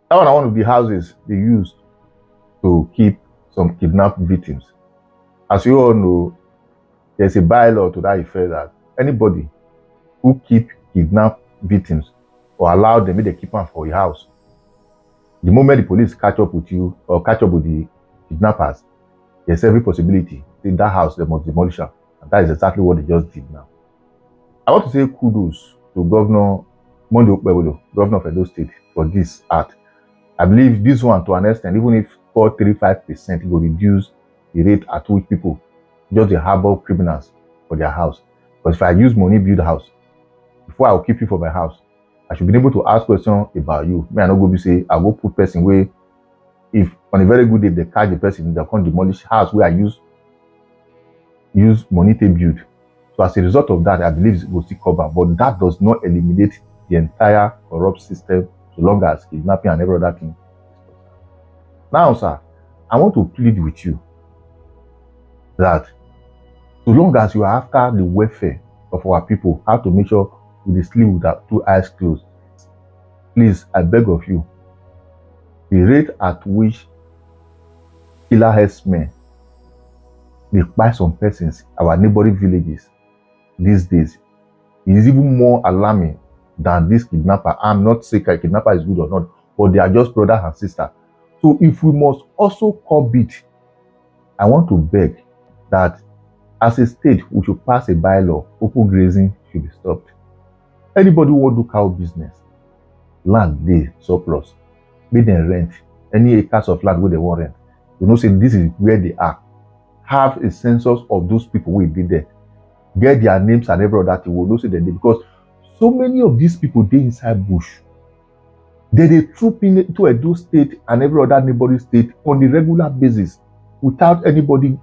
That one, one of the houses they used to keep some kidnapped victims. As you all know, there's a bylaw to that effect that anybody who keep kidnapped victims or allow them, they keep them for your house. The moment the police catch up with you or catch up with the kidnappers, there's every possibility in that house they must demolish them. And that is exactly what they just did now. I want to say kudos to Governor Monday Okpebolo, Governor of Edo State, for this act. I believe this one, to an extent, even if 4.35% will reduce the rate at which people just the harbor criminals for their house. Because if I use money build a house, before I will keep you for my house, I should be able to ask questions about you. Me, I not go be say I go put person where if on a very good day they catch the person, they can't demolish house where I use money to build. So as a result of that, I believe it will still cover, but that does not eliminate the entire corrupt system so long as kidnapping and every other thing. Now, sir, I want to plead with you that so long as you are after the welfare of our people, how to make sure we sleep with our 2 eyes closed, please, I beg of you, the rate at which killer herdsmen they buy some persons, our neighboring villages these days, is even more alarming than this kidnapper. I'm not saying a kidnapper is good or not, but they are just brother and sister. So if we must also curb it, I want to beg that as a state, we should pass a bylaw. Open grazing should be stopped. Anybody who want to do cow business, land they surplus, make them rent any acres of land where they want rent. You know, say this is where they are. Have a census of those people who will be there. Get their names and every other thing. We'll know say them because so many of these people they inside bush. They troop into Edo State and every other neighboring state on a regular basis without anybody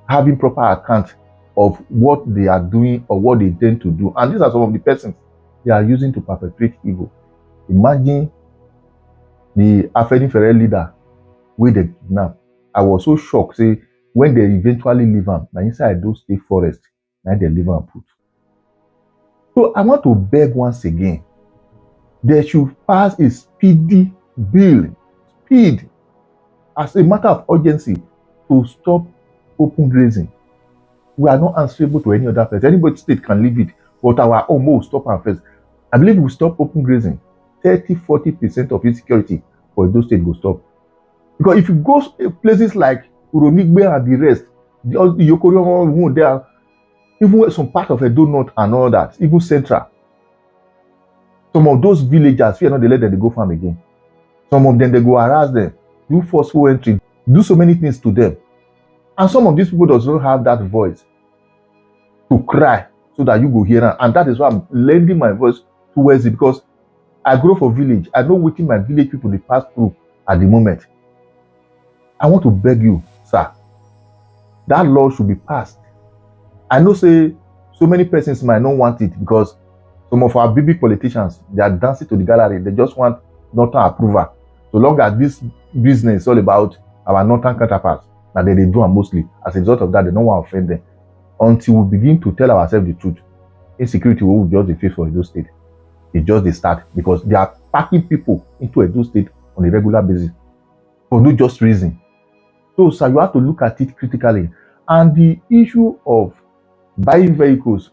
having proper account of what they are doing or what they intend to do. And these are some of the persons they are using to perpetrate evil. Imagine the Afeni Ferrer leader where they kidnap. I was so shocked. Say when they eventually leave him, now inside those state forest, now they leave him put. So I want to beg once again, they should pass a speedy bill, speed, as a matter of urgency, to stop open grazing. We are not answerable to any other person. Anybody state can leave it, but our own will stop our first. I believe we stop open grazing, 30-40% of insecurity for those states will stop. Because if you go to places like Uronigbe and the rest, the Yokorion there, even some part of Edo North and all that, even Central, some of those villagers, fear not they let them go farm again. Some of them they go harass them, do forceful entry, do so many things to them. And some of these people does not have that voice to cry so that you go hear them. And that is why I'm lending my voice towards it, because I grow for village. I know what my village people they pass through at the moment. I want to beg you, sir, that law should be passed. I know say so many persons might not want it because some of our big politicians, they are dancing to the gallery. They just want northern approval. So long as this business is all about our northern counterparts, that they do them mostly. As a result of that, they don't want to offend them. Until we begin to tell ourselves the truth, insecurity will just the face for Edo State. It's just the start because they are packing people into Edo State on a regular basis for no just reason. So, sir, you have to look at it critically. And the issue of buying vehicles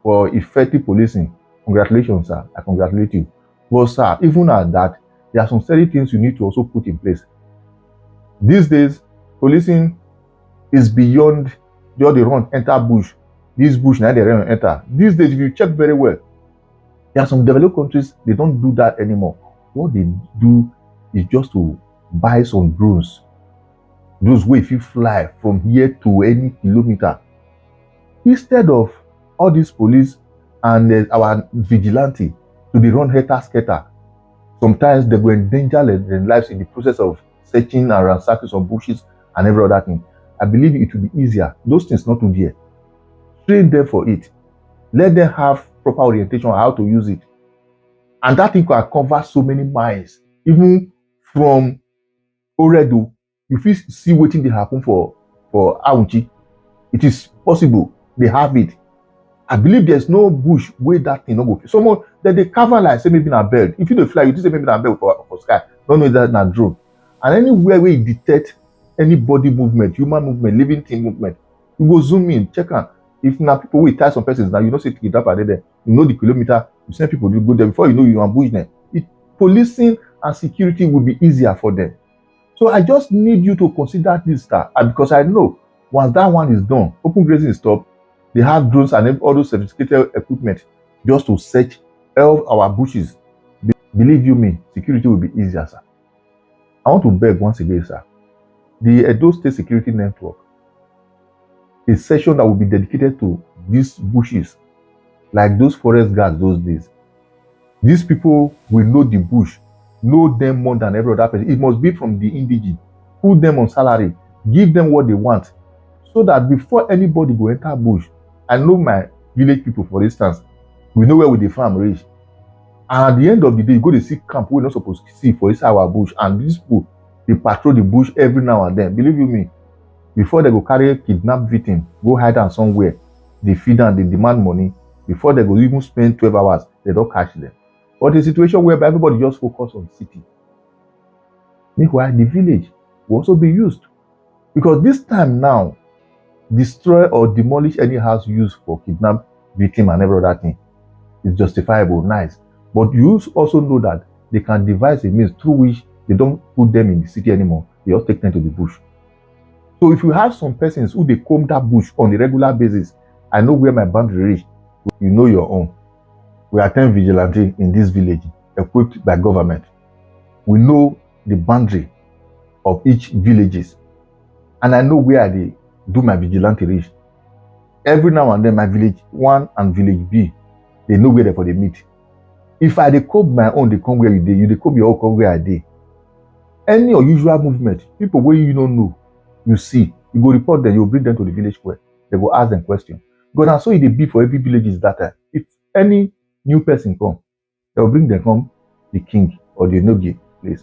for effective policing, congratulations, sir. I congratulate you. But, sir, even at that, there are some certain things you need to also put in place. These days, policing is beyond just the run, enter bush. This bush, now they run, enter. These days, if you check very well, there are some developed countries, they don't do that anymore. What they do is just to buy some drones. Those way if you fly from here to any kilometer. Instead of all these police and our vigilante to be run helter-skelter, sometimes they go endanger their lives in the process of searching and ransacking some bushes and every other thing. I believe it will be easier. Those things not to there. Train them for it. Let them have proper orientation on how to use it. And that thing can cover so many miles. Even from Oredo, you feel see what they happen for Aunchi. It is possible. They have it. I believe there's no bush where that thing not go. Someone that they cover like say maybe in a bed. If you don't fly, you just say maybe in a bed for sky. don't know that na drone. And anywhere where you detect any body movement, human movement, living thing movement, you go zoom in, check am. If na people wey tie some persons now, you know say kidnapper dey there, you know the kilometer, you send people to go there. Before you know, you ambush them. Policing and security will be easier for them. So I just need you to consider this, sir, and because I know once that one is done, open grazing is stopped, they have drones and all those sophisticated equipment just to search all our bushes. Believe you me, security will be easier, sir. I want to beg once again, sir. The Edo State Security Network, a session that will be dedicated to these bushes, like those forest guards those days. These people will know the bush, know them more than every other person. It must be from the indigene. Put them on salary, give them what they want, so that before anybody go enter bush, I know my village people, for instance, we know where we dey farm reach. And at the end of the day, you go to see camp we're not supposed to see for inside our bush. And these people, they patrol the bush every now and then. Believe you me, before they go carry kidnap victim, go hide them somewhere, they feed them, they demand money. Before they go even spend 12 hours, they don't catch them. But a situation whereby everybody just focus on the city. Meanwhile, the village will also be used. Because this time now, destroy or demolish any house used for kidnap victim and every other thing is justifiable, nice. But you also know that they can devise a means through which they don't put them in the city anymore. They just take them to the bush. So if you have some persons who they comb that bush on a regular basis, I know where my boundary reach, you know your own. We are 10 vigilantes in this village, equipped by government. We know the boundary of each villages. And I know where they do my vigilante reach. Every now and then, my village 1 and village B, they know where they meet. If I dey comb my own, they come where you dey, you dey comb your own, come where I dey. Any unusual movement, people where you don't know, you see, you go report them, you bring them to the village square. They go ask them questions. Because now so it dey be for every village is that time. If any new person come, they will bring them come the king or the Nogi place.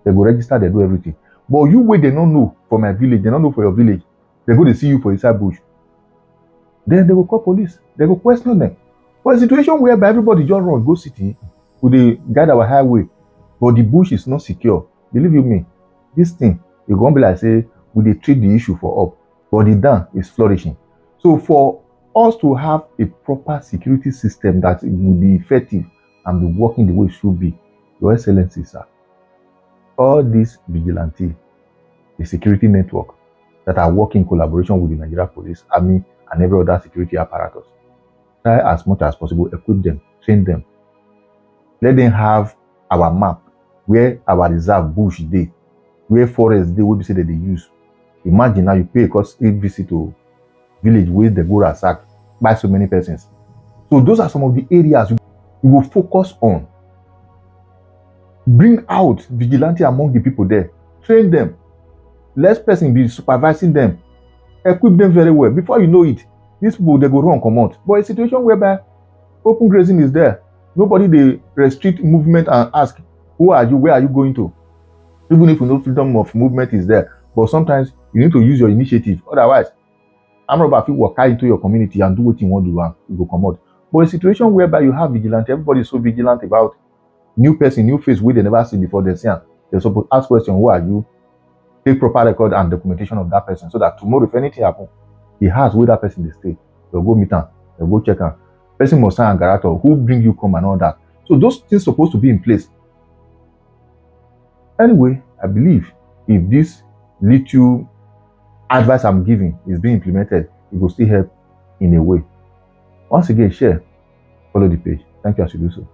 They go register, they do everything. But you where they don't know for my village, they don't know for your village, they go to see you for inside bush. Then they will call police, they go question them. But a situation whereby everybody just run, go city, with the guide our highway, but the bush is not secure. Believe you me, this thing, you're going to be like, say, we dey treat the issue for up, but the down is flourishing. So for us to have a proper security system that will be effective and be working the way it should be, Your Excellency, sir, all these vigilante, the security network that are working in collaboration with the Nigeria Police, Army, and every other security apparatus, try as much as possible, equip them, train them. Let them have our map, where our reserve bush dey, where forest dey, wey be say they use. Imagine now you pay because a visit to village where they go ransack by so many persons. So those are some of the areas you will focus on. Bring out vigilante among the people there. Train them. Let person be supervising them. Equip them very well. Before you know it, these people, they go run, come out. But a situation whereby open grazing is there, nobody they restrict movement and ask, who are you, where are you going to? Even if you know freedom of movement is there. But sometimes you need to use your initiative. Otherwise, r0bb fit walk into your community and do what you want to do and you go come out. But a situation whereby you have vigilante, everybody is so vigilant about new person, new face where they never see before, they see them. They're supposed to ask questions, who are you? Take proper record and documentation of that person so that tomorrow, if anything happens, he has where that person they stay. They'll go meet him, they'll go check him. Person must sign a guarantor, who bring you come and all that. So those things supposed to be in place. Anyway, I believe if this little advice I'm giving is being implemented, it will still help in a way. Once again, share, follow the page. Thank you as you do so.